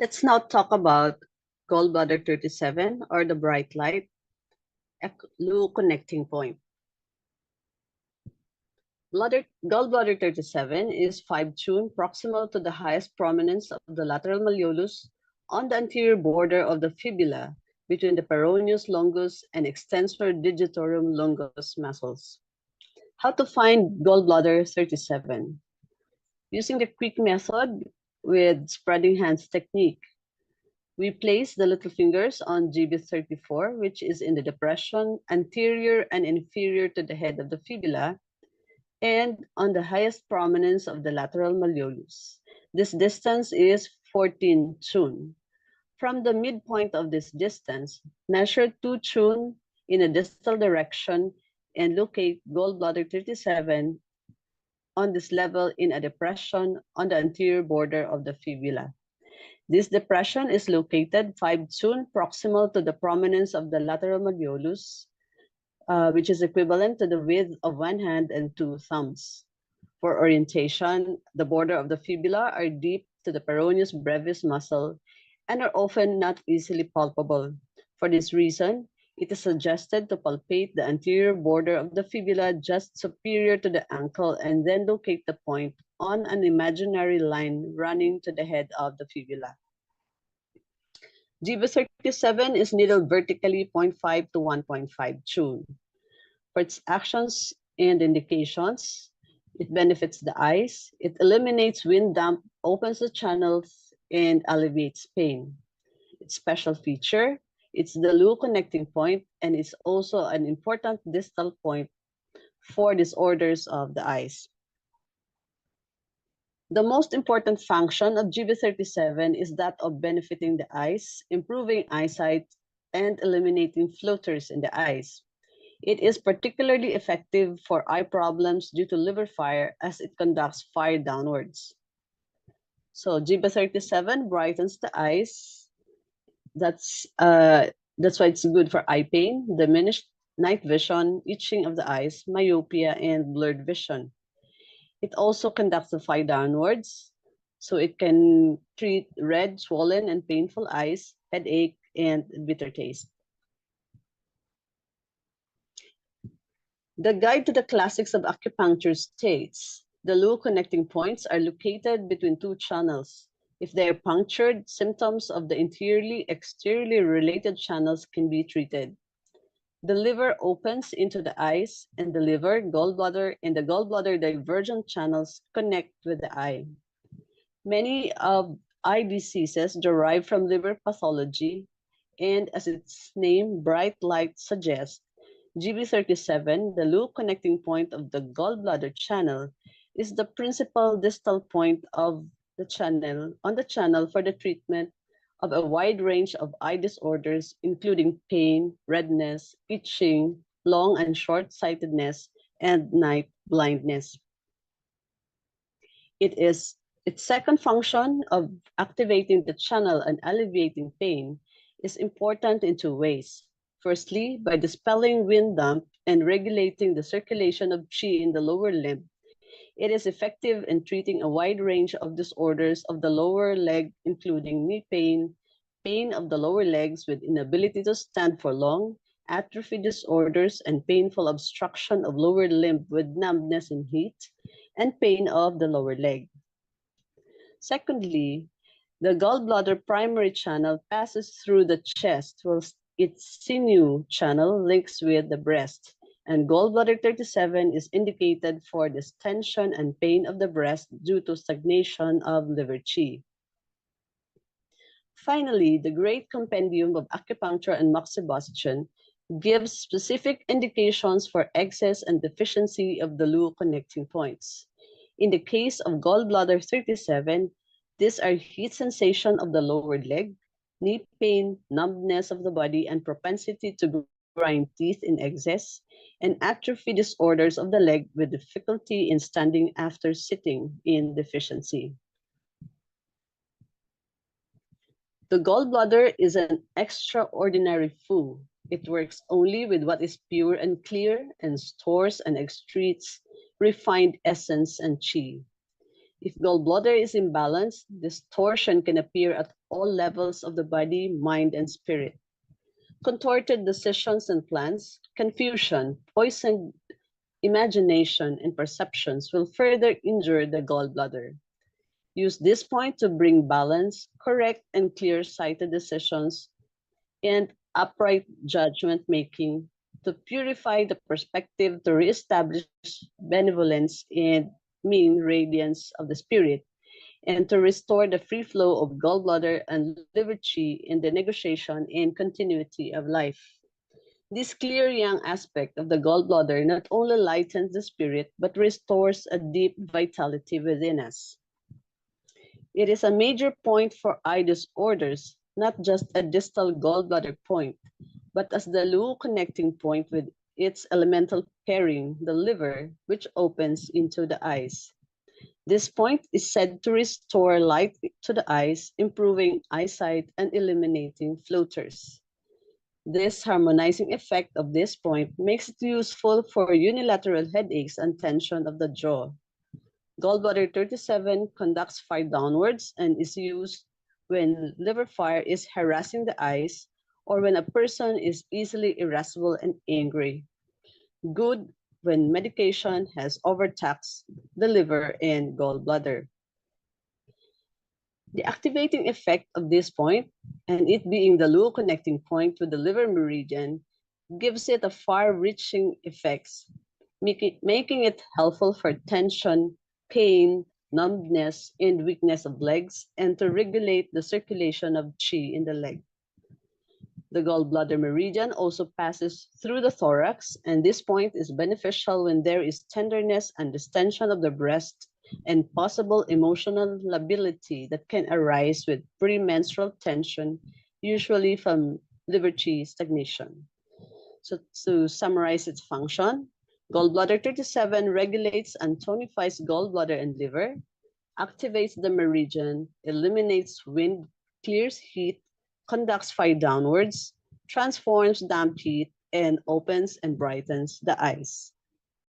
Let's now talk about gallbladder 37 or the bright light Luo-Connecting point. Gallbladder 37 is 5-tune proximal to the highest prominence of the lateral malleolus on the anterior border of the fibula between the peroneus longus and extensor digitorum longus muscles. How to find gallbladder 37? Using the quick method with spreading hands technique. We place the little fingers on GB34, which is in the depression anterior and inferior to the head of the fibula, and on the highest prominence of the lateral malleolus. This distance is 14 tune. From the midpoint of this distance, measure 2 tune in a distal direction and locate gallbladder 37 on this level in a depression on the anterior border of the fibula. This depression is located 5 tune proximal to the prominence of the lateral malleolus, which is equivalent to the width of 1 hand and 2 thumbs. For orientation, the border of the fibula are deep to the peroneus brevis muscle and are often not easily palpable. For this reason, it is suggested to palpate the anterior border of the fibula just superior to the ankle and then locate the point on an imaginary line running to the head of the fibula. GB37 is needled vertically 0.5 to 1.5 tune. For its actions and indications, it benefits the eyes, it eliminates wind damp, opens the channels, and alleviates pain. Its special feature, it's the Luo-Connecting point, and it's also an important distal point for disorders of the eyes. The most important function of GB37 is that of benefiting the eyes, improving eyesight, and eliminating floaters in the eyes. It is particularly effective for eye problems due to liver fire as it conducts fire downwards. So GB37 brightens the eyes. That's why it's good for eye pain, diminished night vision, itching of the eyes, myopia, and blurred vision. It also conducts the fire downwards, so it can treat red, swollen, and painful eyes, headache, and bitter taste. The Guide to the Classics of Acupuncture states, the Luo-Connecting points are located between 2 channels. If they are punctured, symptoms of the exteriorly related channels can be treated. The liver opens into the eyes, and the liver, gallbladder, and the gallbladder divergent channels connect with the eye. Many of eye diseases derive from liver pathology, and as its name, bright light, suggests, GB37, the Luo-Connecting point of the gallbladder channel, is the principal distal point of the channel for the treatment of a wide range of eye disorders, including pain, redness, itching, long and short-sightedness, and night blindness. Its second function of activating the channel and alleviating pain is important in 2 ways. Firstly, by dispelling wind damp and regulating the circulation of qi in the lower limb, it is effective in treating a wide range of disorders of the lower leg, including knee pain, pain of the lower legs with inability to stand for long, atrophy disorders, and painful obstruction of lower limb with numbness and heat, and pain of the lower leg. Secondly, the gallbladder primary channel passes through the chest, whilst its sinew channel links with the breast, and gallbladder 37 is indicated for distention and pain of the breast due to stagnation of liver qi. Finally, the Great Compendium of Acupuncture and Moxibustion gives specific indications for excess and deficiency of the Luo-Connecting points. In the case of gallbladder 37, these are heat sensation of the lower leg, knee pain, numbness of the body, and propensity to grind teeth in excess, and atrophy disorders of the leg with difficulty in standing after sitting in deficiency. The gallbladder is an extraordinary fu. It works only with what is pure and clear and stores and excretes refined essence and qi. If gallbladder is imbalanced, distortion can appear at all levels of the body, mind, and spirit. Contorted decisions and plans, confusion, poisoned imagination, and perceptions will further injure the gallbladder. Use this point to bring balance, correct and clear-sighted decisions, and upright judgment making to purify the perspective to reestablish benevolence and mean radiance of the spirit, and to restore the free flow of gallbladder and liver chi in the negotiation and continuity of life. This clear yang aspect of the gallbladder not only lightens the spirit but restores a deep vitality within us. It is a major point for eye disorders, not just a distal gallbladder point, but as the Luo-Connecting point with its elemental pairing, the liver, which opens into the eyes. This point is said to restore light to the eyes, improving eyesight and eliminating floaters. This harmonizing effect of this point makes it useful for unilateral headaches and tension of the jaw. Gallbladder 37 conducts fire downwards and is used when liver fire is harassing the eyes or when a person is easily irascible and angry. Good when medication has overtaxed the liver and gallbladder. The activating effect of this point, and it being the Luo-Connecting point with the liver meridian, gives it a far-reaching effects, making it helpful for tension, pain, numbness, and weakness of legs, and to regulate the circulation of qi in the leg. The gallbladder meridian also passes through the thorax, and this point is beneficial when there is tenderness and distension of the breast and possible emotional lability that can arise with premenstrual tension, usually from liver qi stagnation. So to summarize its function, gallbladder 37 regulates and tonifies gallbladder and liver, activates the meridian, eliminates wind, clears heat, conducts fire downwards, transforms damp heat, and opens and brightens the eyes.